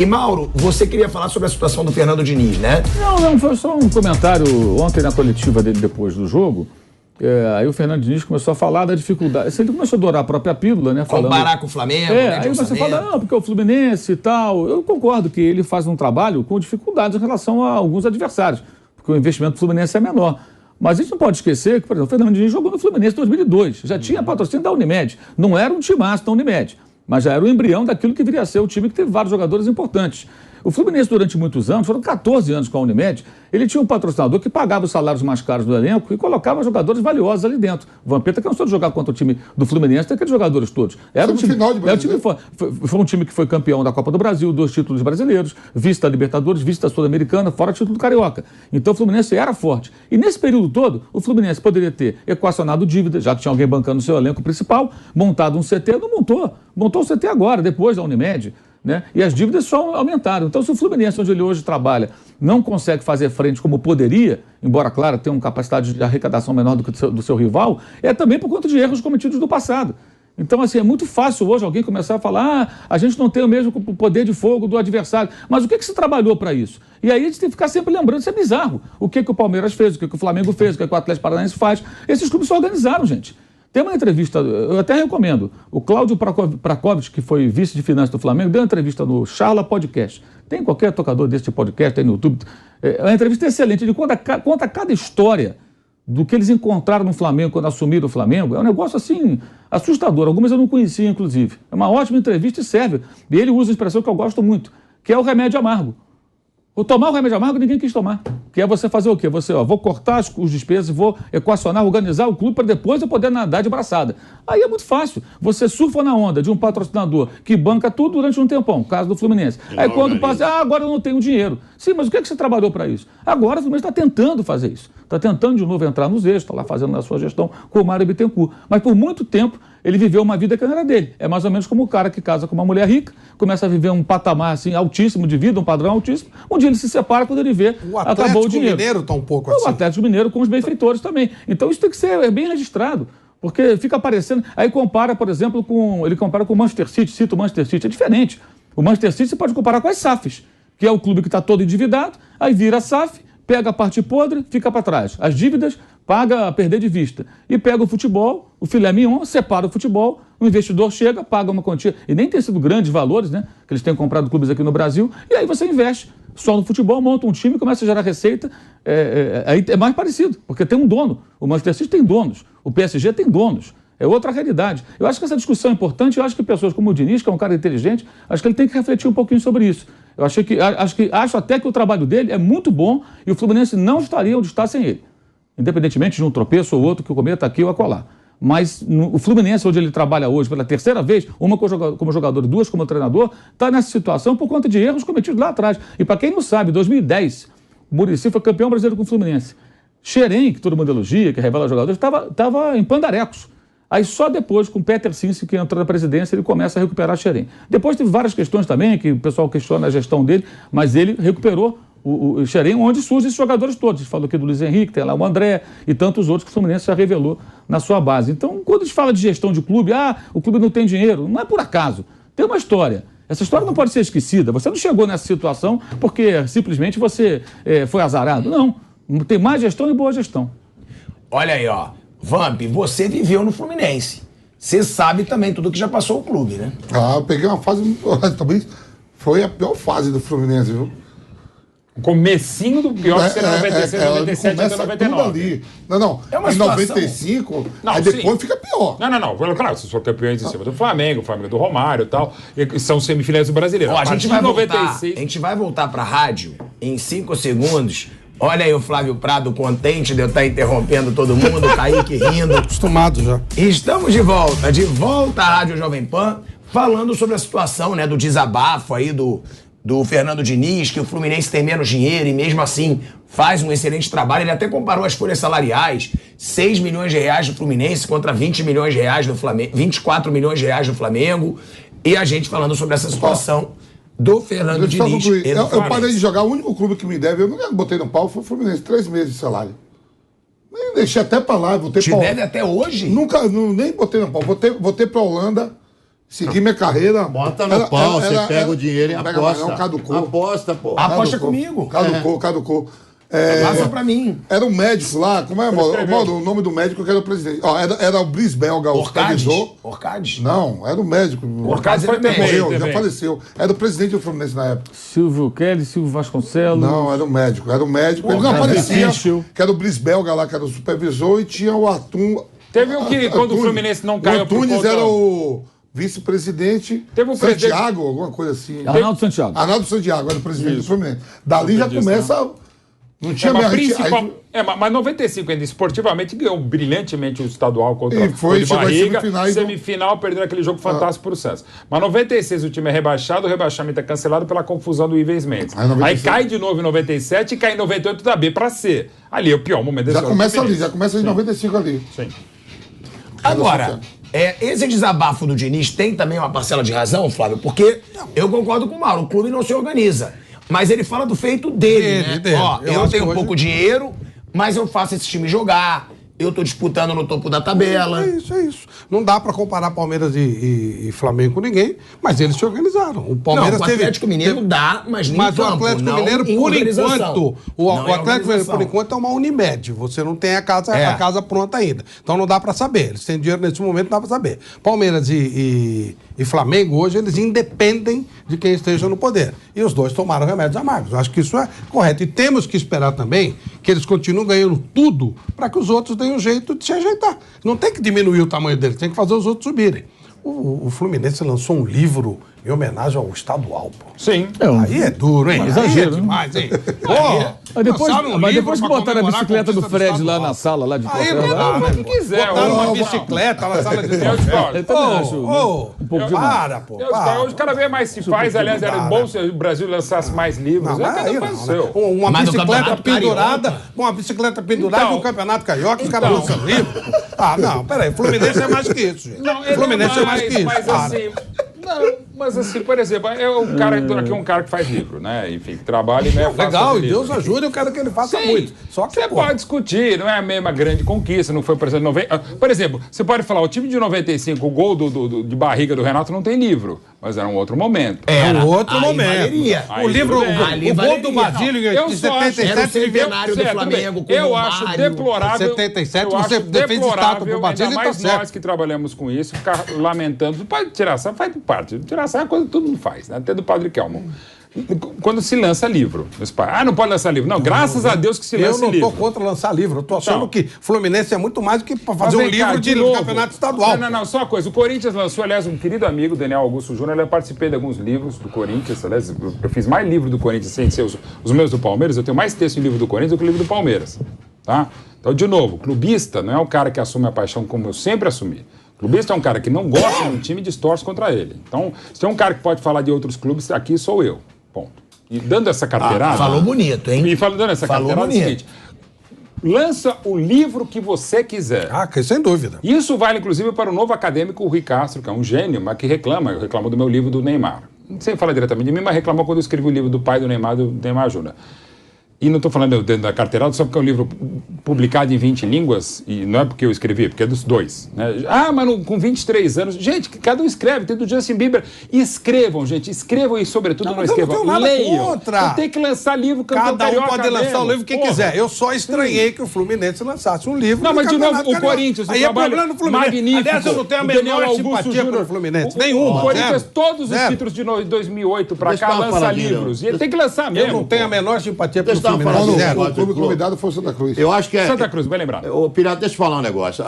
E Mauro, você queria falar sobre a situação do Fernando Diniz, né? Não, foi só um comentário ontem na coletiva dele depois do jogo. Aí o Fernando Diniz começou a falar da dificuldade. Ele começou a adorar a própria pílula, né? Comparar com o Flamengo, né? Aí você fala, não, porque o Fluminense e tal. Eu concordo que ele faz um trabalho com dificuldades em relação a alguns adversários, porque o investimento do Fluminense é menor. Mas a gente não pode esquecer que, por exemplo, o Fernando Diniz jogou no Fluminense em 2002. Já tinha patrocínio da Unimed. Não era um timaço da Unimed, mas já era o embrião daquilo que viria a ser o time que teve vários jogadores importantes. O Fluminense, durante muitos anos, foram 14 anos com a Unimed, ele tinha um patrocinador que pagava os salários mais caros do elenco e colocava jogadores valiosos ali dentro. O Vampeta cansou de jogar contra o time do Fluminense, tem aqueles jogadores todos. Era um time, foi um time que foi campeão da Copa do Brasil, 2 títulos brasileiros, vice da Libertadores, vice da Sul-Americana, fora título do Carioca. Então o Fluminense era forte. E nesse período todo, o Fluminense poderia ter equacionado dívida, já que tinha alguém bancando o seu elenco principal, montado um CT, não montou. Montou o CT agora, depois da Unimed. Né? E as dívidas só aumentaram. Então, se o Fluminense, onde ele hoje trabalha, não consegue fazer frente como poderia, embora, claro, tenha uma capacidade de arrecadação menor do que do seu rival, é também por conta de erros cometidos no passado. Então, assim, é muito fácil hoje alguém começar a falar, a gente não tem o mesmo poder de fogo do adversário. Mas o que você trabalhou para isso? E aí a gente tem que ficar sempre lembrando, isso é bizarro. O que o Palmeiras fez, o que o Flamengo fez, o que o Atlético Paranaense faz. Esses clubes se organizaram, gente. Tem uma entrevista, eu até recomendo, o Cláudio Prakovic, que foi vice de finanças do Flamengo, deu uma entrevista no Charla Podcast. Tem qualquer tocador desse podcast, tem no YouTube. É uma entrevista excelente, ele conta cada história do que eles encontraram no Flamengo quando assumiram o Flamengo. É um negócio, assim, assustador. Algumas eu não conhecia, inclusive. É uma ótima entrevista e serve. E ele usa a expressão que eu gosto muito, que é o remédio amargo. Tomar o remédio amargo ninguém quis tomar. Que é você fazer o quê? Você, vou cortar os despesas, vou equacionar, organizar o clube para depois eu poder nadar de braçada. Aí é muito fácil. Você surfa na onda de um patrocinador que banca tudo durante um tempão, caso do Fluminense. Aí quando passa, agora eu não tenho dinheiro. Sim, mas o que é que você trabalhou para isso? Agora o Fluminense está tentando fazer isso. Está tentando de novo entrar nos eixos, está lá fazendo a sua gestão com o Mário Bittencourt. Mas por muito tempo ele viveu uma vida que não era dele. É mais ou menos como o cara que casa com uma mulher rica, começa a viver um patamar assim, altíssimo de vida, um padrão altíssimo. Um dia ele se separa quando ele vê, acabou o dinheiro. O Mineiro está um pouco assim. O Atlético Mineiro com os benfeitores também. Então isso tem que ser bem registrado. Porque fica aparecendo... Aí compara, por exemplo, ele compara com o Manchester City, cita o Manchester City, é diferente. O Manchester City você pode comparar com as SAFs, que é o clube que está todo endividado, aí vira a SAF, pega a parte podre, fica para trás. As dívidas, paga a perder de vista. E pega o futebol, o filé mignon, separa o futebol, o investidor chega, paga uma quantia, e nem tem sido grandes valores, né? Que eles têm comprado clubes aqui no Brasil, e aí você investe só no futebol, monta um time, começa a gerar receita, aí é mais parecido, porque tem um dono. O Manchester City tem donos, o PSG tem donos. É outra realidade. Eu acho que essa discussão é importante, eu acho que pessoas como o Diniz, que é um cara inteligente, acho que ele tem que refletir um pouquinho sobre isso. Eu acho até que o trabalho dele é muito bom e o Fluminense não estaria onde está sem ele. Independentemente de um tropeço ou outro que o cometa aqui ou acolá. Mas o Fluminense, onde ele trabalha hoje pela terceira vez, uma como jogador e 2 como treinador, está nessa situação por conta de erros cometidos lá atrás. E para quem não sabe, em 2010, o Muricy foi campeão brasileiro com o Fluminense. Xerém, que todo mundo elogia, que revela jogadores, estava em pandarecos. Aí só depois, com o Peter Cinci, que entrou na presidência, ele começa a recuperar Xerém. Depois teve várias questões também, que o pessoal questiona a gestão dele, mas ele recuperou o Xerém, onde surgem esses jogadores todos. A gente falou aqui do Luiz Henrique, tem lá o André e tantos outros que o Fluminense já revelou na sua base. Então, quando a gente fala de gestão de clube, o clube não tem dinheiro, não é por acaso. Tem uma história. Essa história não pode ser esquecida. Você não chegou nessa situação porque simplesmente você foi azarado. Não. Tem má gestão e boa gestão. Olha aí, ó. Vamp, você viveu no Fluminense. Você sabe também tudo que já passou o clube, né? Eu peguei uma fase... Também foi a pior fase do Fluminense, viu? O comecinho do pior que será 96, 97 até 99. Não. É uma em situação... 95, não, aí depois fica pior. Não. Claro, vocês foram campeões em cima do Flamengo do Romário e tal. E são semifinais do Brasileiro. Ó, a gente vai voltar pra rádio em 5 segundos. Olha aí o Flávio Prado contente de eu estar interrompendo todo mundo, o Kaique rindo. Acostumado já. Estamos de volta à Rádio Jovem Pan, falando sobre a situação, né, do desabafo aí do Fernando Diniz, que o Fluminense tem menos dinheiro e mesmo assim faz um excelente trabalho. Ele até comparou as folhas salariais, 6 milhões de reais do Fluminense contra 20 milhões de reais do Flamengo, 24 milhões de reais do Flamengo, e a gente falando sobre essa situação do Fernando Diniz. Eu parei de jogar, o único clube que me deve, eu não botei no pau, foi o Fluminense, 3 meses de salário. Nem deixei até pra lá, voltei pra... Te deve até hoje? Nunca, nem botei no pau, voltei pra Holanda Segui minha carreira. Bota no pau, você pega o dinheiro e aposta. Não, caducou. Aposta, pô. Aposta comigo. Caducou. Passa pra mim. Era um médico lá, como é, Mauro? O nome do médico que era o presidente. Ó, era o Brice Belga, o supervisor. Orcades? Não, era o médico. Orcades foi também. Morreu, já faleceu. Era o presidente do Fluminense na época. Silvio Kelly, Silvio Vasconcelos. Não, era o médico. Ele não aparecia. Que era o Brice Belga lá, que era o supervisor, e tinha o Atum. Teve um que, quando o Fluminense não caiu por conta... O Antunes era o vice-presidente. Teve um Santiago, alguma coisa assim. Arnaldo Santiago. Arnaldo Santiago era o presidente do Fluminense. Dali já começa... Não tinha mas, mais... mas 95 ainda esportivamente ganhou brilhantemente o estadual contra E foi, o de Barriga. semifinal Perdeu aquele jogo fantástico pro Santos. Mas 96 o time é rebaixado, o rebaixamento é cancelado pela confusão do Ives Mendes. Aí cai de novo em 97 e cai em 98 da B pra C. Ali é o pior momento desse Já começa em 95 ali. Sim. Agora, esse desabafo do Diniz tem também uma parcela de razão, Flávio, porque eu concordo com o Mauro, o clube não se organiza. Mas ele fala do feito dele, né? Ó, eu tenho pouco dinheiro, mas eu faço esse time jogar, eu tô disputando no topo da tabela. É isso. Não dá pra comparar Palmeiras e Flamengo com ninguém, mas eles se organizaram. O Palmeiras o Atlético Mineiro dá, mas nem Mas campo, o Atlético Mineiro, por enquanto, o Atlético Mineiro, por enquanto, é uma Unimed. Você não tem a casa pronta ainda. Então não dá pra saber. Eles têm dinheiro nesse momento, não dá pra saber. Palmeiras e Flamengo, hoje, eles independem de quem esteja no poder. E os dois tomaram remédios amargos. Eu acho que isso é correto. E temos que esperar também que eles continuem ganhando tudo para que os outros deem um jeito de se ajeitar. Não tem que diminuir o tamanho deles, tem que fazer os outros subirem. O Fluminense lançou um livro em homenagem ao estadual, pô. Sim. Aí é duro, hein? Exagero, Aí é demais, hein? Mas depois que botaram a bicicleta do Fred lá na sala, lá de troféu. Faz o que quiser. Botaram uma bicicleta na sala de troféu. Eu também acho um pouco demais. Hoje cada vez mais se faz, aliás, era bom se o Brasil lançasse mais livros. Uma bicicleta pendurada, Então, no Campeonato Carioca, os caras lançam livro. Não, peraí, Fluminense é mais que isso, gente. Fluminense é mais que isso. Mas assim, por exemplo, aqui é um cara que faz livro, né? Enfim, que trabalha e não é fácil. Legal, e Deus ajude, eu quero que ele faça muito. Só que você pode discutir, não é a mesma grande conquista, não foi, por exemplo, 90. Por exemplo, você pode falar, o time de 95, o gol de barriga do Renato não tem livro, mas era um outro momento. Era um outro momento. O livro, o gol do Basílio em 77 era o centenário do Flamengo com eu acho deplorável. 77, você fez estátua pro Basílio e tá certo. Nós que trabalhamos com isso, ficar lamentando, pode tirar, faz parte. Tirar é coisa que todo mundo faz, né? Até do Padre Kelmo. Quando se lança livro. Não pode lançar livro. Não, graças a Deus que se lança livro. Eu não tô contra lançar livro. Eu tô achando que Fluminense é muito mais do que fazer um livro de campeonato estadual. Não, só uma coisa. O Corinthians lançou, aliás, um querido amigo, Daniel Augusto Júnior, eu participei de alguns livros do Corinthians. Aliás, eu fiz mais livro do Corinthians sem ser os meus do Palmeiras. Eu tenho mais texto em livro do Corinthians do que o livro do Palmeiras. Tá? Então, de novo, clubista não é o cara que assume a paixão como eu sempre assumi. Clubista é um cara que não gosta de um time e distorce contra ele. Então, se tem um cara que pode falar de outros clubes, aqui sou eu. Ponto. E dando essa carteirada... falou bonito, hein? E dando essa carteirada é o seguinte... Lança o livro que você quiser. Sem dúvida. Isso vale, inclusive, para o novo acadêmico Rui Castro, que é um gênio, mas que reclamou do meu livro do Neymar. Não sei falar diretamente de mim, mas reclamou quando eu escrevi o livro do pai do Neymar Júnior. E não estou falando dentro da carteirada só porque é um livro publicado em 20 línguas, e não é porque eu escrevi, é porque é dos dois. Né? Mas com 23 anos... Gente, cada um escreve, tem do Justin Bieber. Escrevam, gente, escrevam e, sobretudo, não escrevam. Eu não tenho nada leiam. Contra. Não tem que lançar livro campeão Cada um carioca pode lançar mesmo. o livro que quiser. Eu só estranhei que o Fluminense lançasse um livro. Não, mas de novo, o Corinthians, aí é problema do Fluminense. Magnífico. Aliás, eu não tenho a menor simpatia pelo Fluminense. Nenhuma. O Corinthians, todos os títulos de 2008 pra cá, lança livros. E ele tem que lançar mesmo. Eu não tenho a menor simpatia pelo Fluminense. O clube convidado foi o Santa Cruz. Eu acho que Santa Cruz, bem lembrado. Ô, Pirata, deixa eu falar um negócio.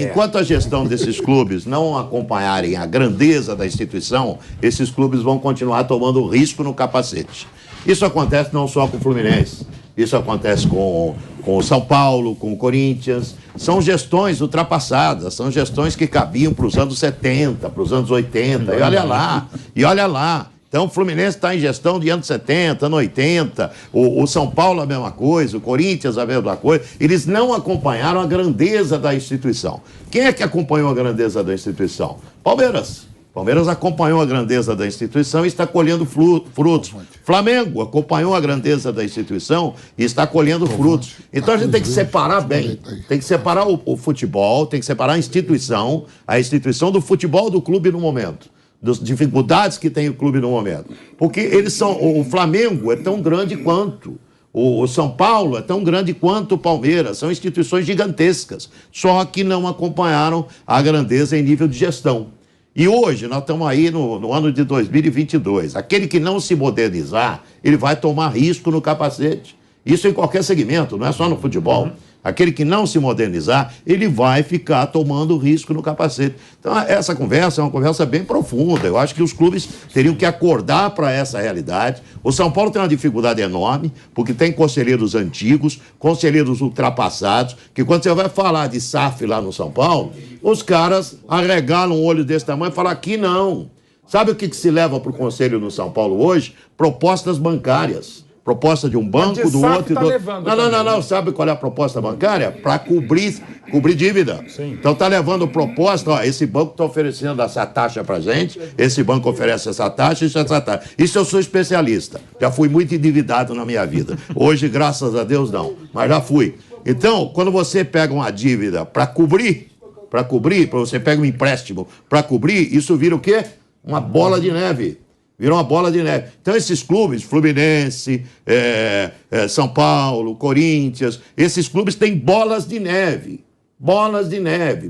Enquanto a gestão desses clubes não acompanharem a grandeza da instituição, esses clubes vão continuar tomando risco no capacete. Isso acontece não só com o Fluminense, isso acontece com o São Paulo, com o Corinthians. São gestões ultrapassadas, são gestões que cabiam para os anos 70, para os anos 80, e olha lá. Então, o Fluminense está em gestão de anos 70, anos 80, o São Paulo a mesma coisa, o Corinthians a mesma coisa. Eles não acompanharam a grandeza da instituição. Quem é que acompanhou a grandeza da instituição? Palmeiras. Palmeiras acompanhou a grandeza da instituição e está colhendo frutos. Flamengo acompanhou a grandeza da instituição e está colhendo frutos. Então a gente tem que separar bem. Tem que separar o futebol, tem que separar a instituição do futebol do clube no momento. Das dificuldades que tem o clube no momento. Porque o Flamengo é tão grande quanto. O São Paulo é tão grande quanto o Palmeiras. São instituições gigantescas. Só que não acompanharam a grandeza em nível de gestão. E hoje, nós estamos aí no ano de 2022. Aquele que não se modernizar, ele vai tomar risco no capacete. Isso em qualquer segmento, não é só no futebol. Aquele que não se modernizar, ele vai ficar tomando risco no capacete. Então, essa conversa é uma conversa bem profunda. Eu acho que os clubes teriam que acordar para essa realidade. O São Paulo tem uma dificuldade enorme, porque tem conselheiros antigos, conselheiros ultrapassados, que quando você vai falar de SAF lá no São Paulo, os caras arregalam um olho desse tamanho e falam, aqui não. Sabe o que se leva para o conselho no São Paulo hoje? Propostas bancárias. Proposta de um banco, do outro e do outro. Não. Sabe qual é a proposta bancária? Para cobrir dívida. Sim. Então está levando proposta, ó, esse banco está oferecendo essa taxa para gente, esse banco oferece essa taxa, isso essa taxa. Isso eu sou especialista. Já fui muito endividado na minha vida. Hoje, graças a Deus, não. Mas já fui. Então, quando você pega uma dívida para cobrir, você pega um empréstimo para cobrir, isso vira o quê? Uma bola de neve. Virou uma bola de neve. Então, esses clubes, Fluminense, São Paulo, Corinthians, esses clubes têm bolas de neve. Bolas de neve,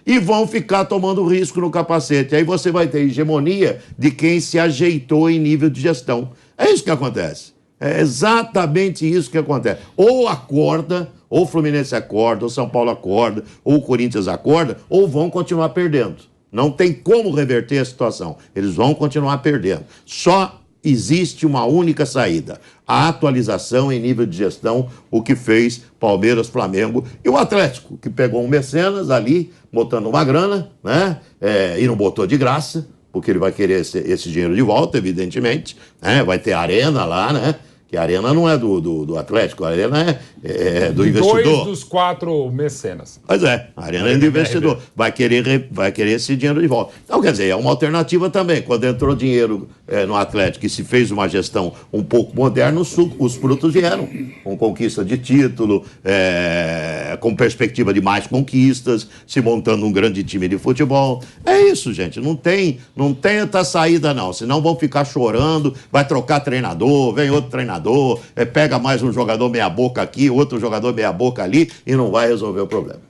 e vão ficar tomando risco no capacete. Aí você vai ter hegemonia de quem se ajeitou em nível de gestão. É isso que acontece. É exatamente isso que acontece. Ou acorda, ou o Fluminense acorda, ou São Paulo acorda, ou o Corinthians acorda, ou vão continuar perdendo. Não tem como reverter a situação. Eles vão continuar perdendo. Só existe uma única saída. A atualização em nível de gestão, o que fez Palmeiras, Flamengo e o Atlético, que pegou um mecenas ali, botando uma grana, né? E não botou de graça, porque ele vai querer esse dinheiro de volta, evidentemente. Né? Vai ter arena lá, né? Que a arena não é do Atlético, a arena é do investidor. 2 dos 4 mecenas. Pois é, a arena é do investidor. Vai querer esse dinheiro de volta. Então, quer dizer, é uma alternativa também. Quando entrou dinheiro no Atlético e se fez uma gestão um pouco moderna, os frutos vieram. Com conquista de título, com perspectiva de mais conquistas, se montando um grande time de futebol. É isso, gente. Não tem outra saída, não. Senão vão ficar chorando, vai trocar treinador, vem outro treinador, pega mais um jogador meia boca aqui, outro jogador meia boca ali e não vai resolver o problema.